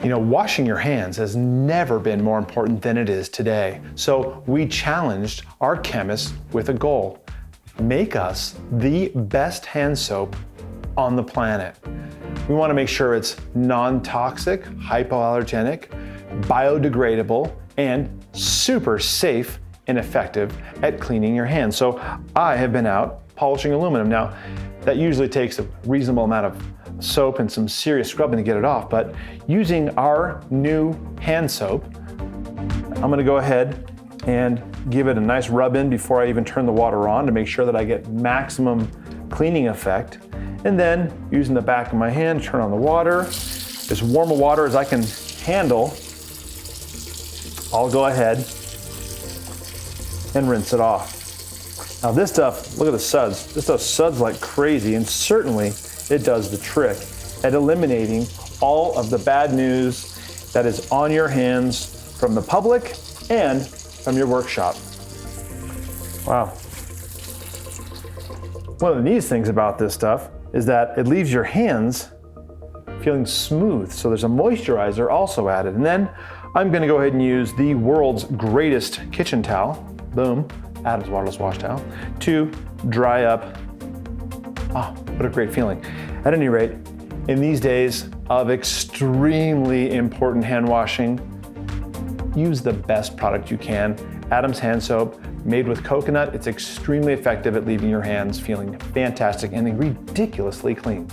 You know, washing your hands has never been more important than it is today. So we challenged our chemists with a goal: make us the best hand soap on the planet. We want to make sure it's non-toxic, hypoallergenic, biodegradable, and super safe and effective at cleaning your hands. So I have been out polishing aluminum. Now, that usually takes a reasonable amount of soap and some serious scrubbing to get it off, but using our new hand soap, I'm gonna go ahead and give it a nice rub in before I even turn the water on to make sure that I get maximum cleaning effect. And then using the back of my hand, turn on the water. As warm a water as I can handle, I'll go ahead and rinse it off. Now this stuff, look at the suds. This stuff suds like crazy, and certainly it does the trick at eliminating all of the bad news that is on your hands from the public and from your workshop. Wow. One of the neatest things about this stuff is that it leaves your hands feeling smooth. So there's a moisturizer also added. And then I'm gonna go ahead and use the world's greatest kitchen towel, boom, Adam's waterless wash towel, to dry up. Oh, what a great feeling. At any rate, in these days of extremely important hand washing, use the best product you can. Adam's hand soap, made with coconut. It's extremely effective at leaving your hands feeling fantastic and ridiculously clean.